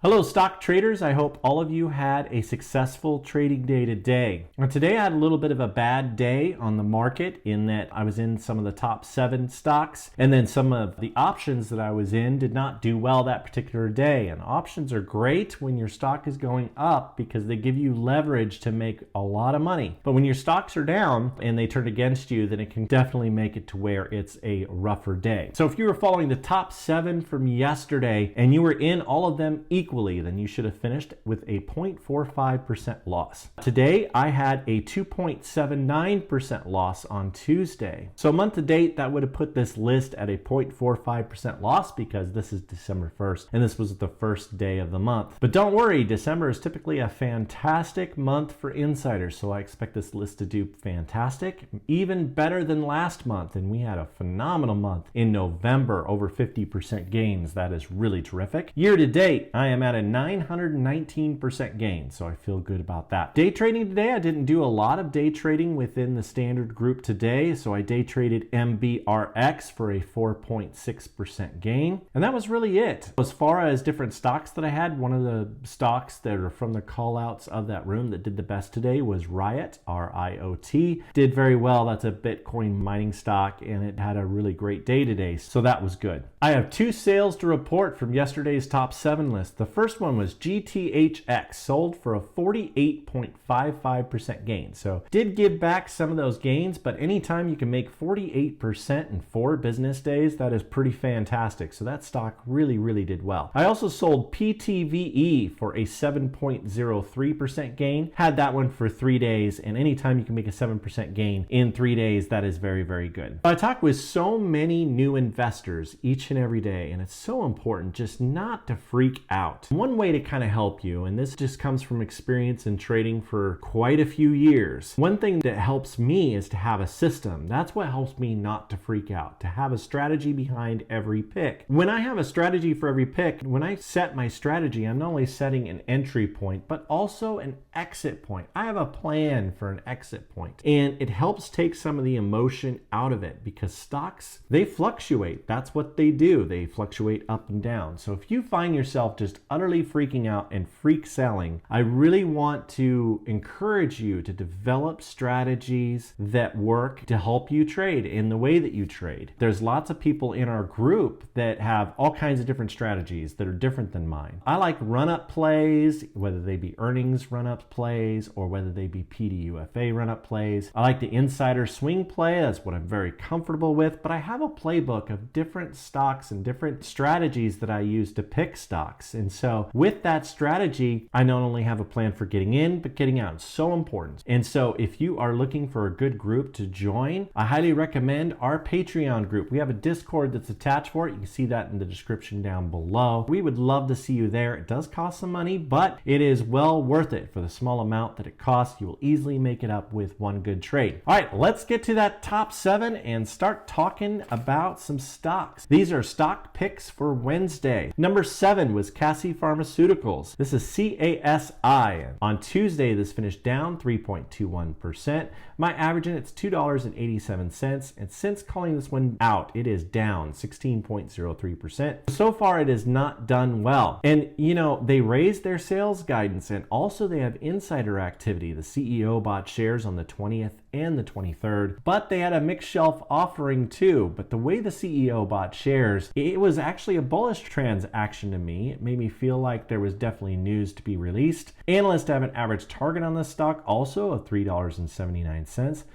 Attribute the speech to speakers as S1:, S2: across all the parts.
S1: Hello stock traders, I hope all of you had a successful trading day today. Now, today I had a little bit of a bad day on the market in that I was in some of the top 7 stocks, and then some of the options that I was in did not do well that particular day. And options are great when your stock is going up because they give you leverage to make a lot of money. But when your stocks are down and they turn against you, then it can definitely make it to where it's a rougher day. So if you were following the top 7 from yesterday and you were in all of them equally, then you should have finished with a 0.45% loss. Today, I had a 2.79% loss on Tuesday. So month to date, that would have put this list at a 0.45% loss because this is December 1st and this was the first day of the month. But don't worry, December is typically a fantastic month for insiders, so I expect this list to do fantastic, even better than last month. And we had a phenomenal month in November, over 50% gains. That is really terrific. Year to date, I am at a 919% gain, so I feel good about that. Day trading today, I didn't do a lot of day trading within the standard group today, so I day traded MRVI for a 4.6% gain, and that was really it. As far as different stocks that I had, one of the stocks that are from the callouts of that room that did the best today was Riot, R-I-O-T. Did very well. That's a Bitcoin mining stock, and it had a really great day today, so that was good. I have 2 sales to report from yesterday's top 7 list. The first one was GTHX, sold for a 48.55% gain. So did give back some of those gains, but anytime you can make 48% in 4 business days, that is pretty fantastic. So that stock really did well. I also sold PTVE for a 7.03% gain. Had that one for 3 days, and anytime you can make a 7% gain in 3 days, that is very good. I talk with so many new investors each and every day, and it's so important just not to freak out. One way to kind of help you, and this just comes from experience in trading for quite a few years, one thing that helps me is to have a system. That's what helps me not to freak out, to have a strategy behind every pick. When I have a strategy for every pick, when I set my strategy, I'm not only setting an entry point, but also an exit point. I have a plan for an exit point, and it helps take some of the emotion out of it because stocks, they fluctuate. That's what they do. They fluctuate up and down. So if you find yourself just utterly freaking out and freak selling, I really want to encourage you to develop strategies that work to help you trade in the way that you trade. There's lots of people in our group that have all kinds of different strategies that are different than mine. I like run-up plays, whether they be earnings run-up plays or whether they be PDUFA run-up plays. I like the insider swing play. That's what I'm very comfortable with, but I have a playbook of different stocks and different strategies that I use to pick stocks. And so with that strategy, I not only have a plan for getting in, but getting out. It's so important. And so if you are looking for a good group to join, I highly recommend our Patreon group. We have a Discord that's attached for it. You can see that in the description down below. We would love to see you there. It does cost some money, but it is well worth it for the small amount that it costs. You will easily make it up with one good trade. All right, let's get to that top 7 and start talking about some stocks. These are stock picks for Wednesday. Number 7 was CASI Pharmaceuticals. This is CASI. On Tuesday, this finished down 3.21%. My average in it's $2.87. And since calling this one out, it is down 16.03%. So far, it has not done well. And you know, they raised their sales guidance and also they have insider activity. The CEO bought shares on the 20th and the 23rd, but they had a mixed shelf offering too. But the way the CEO bought shares, it was actually a bullish transaction to me. It made me feel like there was definitely news to be released. Analysts have an average target on this stock also of $3.79.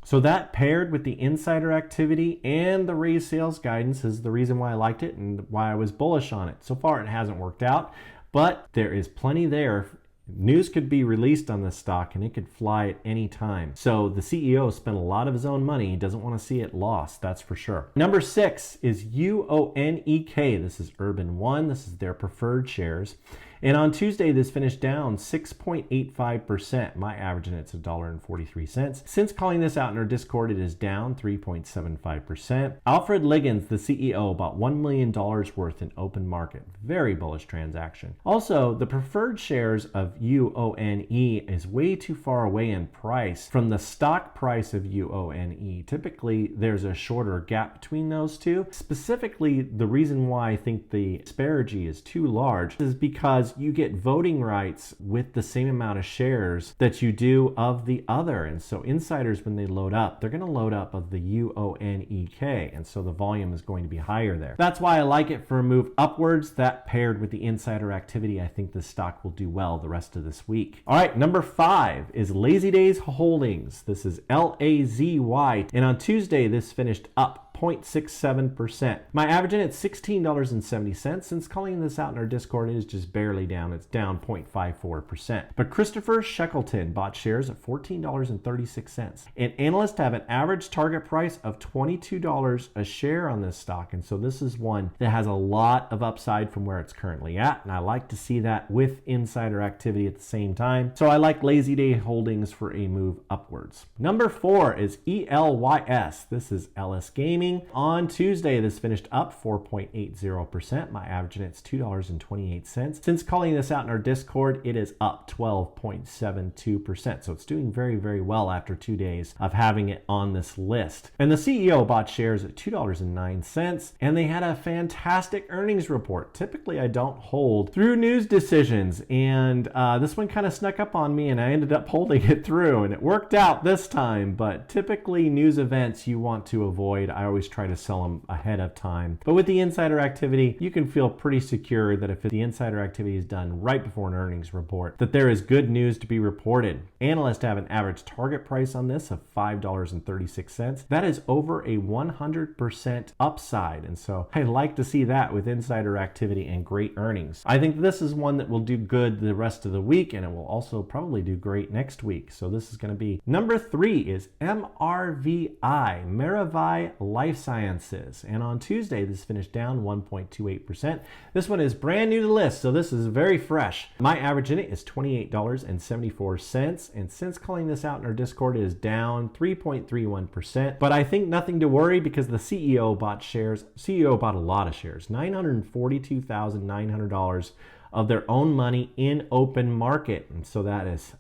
S1: So that paired with the insider activity and the raised sales guidance is the reason why I liked it and why I was bullish on it. So far it hasn't worked out, but there is plenty there. News could be released on this stock and it could fly at any time. So the CEO spent a lot of his own money. He doesn't want to see it lost, that's for sure. Number 6 is UONEK. This is Urban One. This is their preferred shares. And on Tuesday, this finished down 6.85%. My average in it's $1.43. Since calling this out in our Discord, it is down 3.75%. Alfred Liggins, the CEO, bought $1 million worth in open market. Very bullish transaction. Also, the preferred shares of UONE is way too far away in price from the stock price of UONE. Typically, there's a shorter gap between those two. Specifically, the reason why I think the disparity is too large is because Plus, you get voting rights with the same amount of shares that you do of the other. And so insiders, when they load up, they're going to load up of the UONEK. And so the volume is going to be higher there. That's why I like it for a move upwards. That paired with the insider activity, I think the stock will do well the rest of this week. All right, number 5 is Lazy Days Holdings. This is LAZY. And on Tuesday, this finished up 0.67%. My average in it's $16.70. Since calling this out in our Discord, it is just barely down. It's down 0.54%. But Christopher Shackleton bought shares at $14.36. And analysts have an average target price of $22 a share on this stock. And so this is one that has a lot of upside from where it's currently at. And I like to see that with insider activity at the same time. So I like Lazy Day Holdings for a move upwards. Number 4 is ELYS. This is LS Gaming. On Tuesday, this finished up 4.80%. My average in it's $2.28. Since calling this out in our Discord, it is up 12.72%. So it's doing very, very well after 2 days of having it on this list. And the CEO bought shares at $2.09, and they had a fantastic earnings report. Typically, I don't hold through news decisions, and this one kind of snuck up on me, and I ended up holding it through, and it worked out this time. But typically, news events you want to avoid. I always try to sell them ahead of time. But with the insider activity, you can feel pretty secure that if the insider activity is done right before an earnings report, that there is good news to be reported. Analysts have an average target price on this of $5.36. That is over a 100% upside. And so I like to see that with insider activity and great earnings. I think this is one that will do good the rest of the week, and it will also probably do great next week. So this is going to be number 3 is MRVI, MRVI Life Sciences. And on Tuesday, this finished down 1.28%. This one is brand new to the list, so this is very fresh. My average in it is $28.74. And since calling this out in our Discord, it is down 3.31%. But I think nothing to worry because the CEO bought shares. CEO bought a lot of shares, $942,900 of their own money in open market. And so that is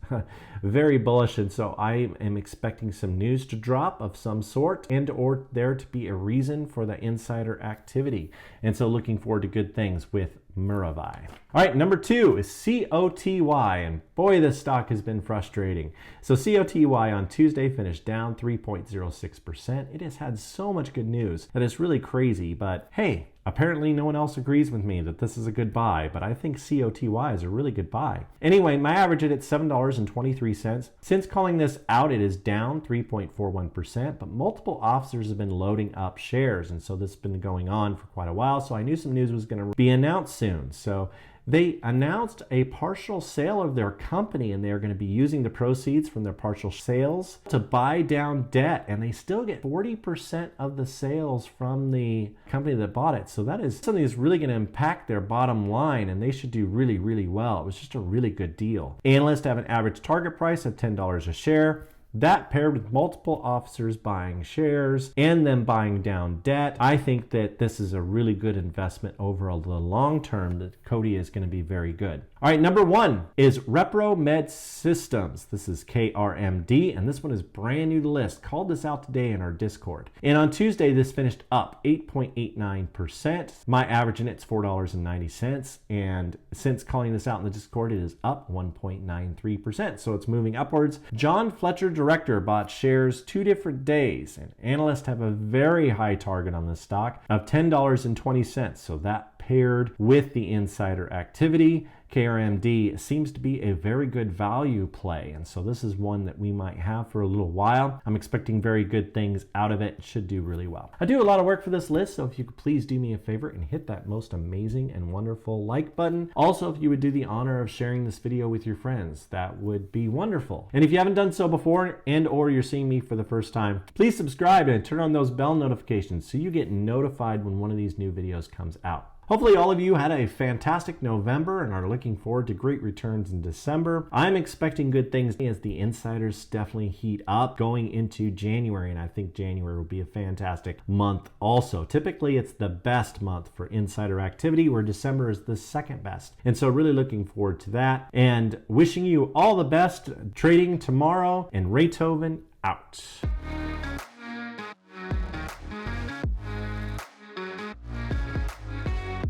S1: very bullish. And so I am expecting some news to drop of some sort and or there to be a reason for the insider activity. And so looking forward to good things with MRVI. All right, number 2 is COTY, and boy, this stock has been frustrating. So COTY on Tuesday finished down 3.06%. It has had so much good news that it's really crazy, but hey, apparently no one else agrees with me that this is a good buy, but I think COTY is a really good buy. Anyway, my average at $7.23. Since calling this out, it is down 3.41%, but multiple officers have been loading up shares, and so this has been going on for quite a while, so I knew some news was going to be announced soon. So they announced a partial sale of their company, and they are going to be using the proceeds from their partial sales to buy down debt, and they still get 40% of the sales from the company that bought it. So that is something that's really going to impact their bottom line, and they should do really, really well. It was just a really good deal. Analysts have an average target price of $10 a share. That paired with multiple officers buying shares and then buying down debt, I think that this is a really good investment over the long term, that COTY is going to be very good. All right, number 1 is ReproMed Systems. This is KRMD, and this one is brand new to the list. Called this out today in our Discord. And on Tuesday, this finished up 8.89%. My average in it's $4.90. And since calling this out in the Discord, it is up 1.93%. So it's moving upwards. John Fletcher, director, bought shares 2 different days, and analysts have a very high target on this stock of $10.20. So that paired with the insider activity, KRMD seems to be a very good value play, and so this is one that we might have for a little while. I'm expecting very good things out of it. It should do really well. I do a lot of work for this list, so if you could please do me a favor and hit that most amazing and wonderful like button. Also, if you would do the honor of sharing this video with your friends, that would be wonderful. And if you haven't done so before and or you're seeing me for the first time, please subscribe and turn on those bell notifications so you get notified when one of these new videos comes out. Hopefully all of you had a fantastic November and are looking forward to great returns in December. I'm expecting good things as the insiders definitely heat up going into January, and I think January will be a fantastic month also. Typically, it's the best month for insider activity, where December is the second best. And so really looking forward to that, and wishing you all the best trading tomorrow, and Raythoven out.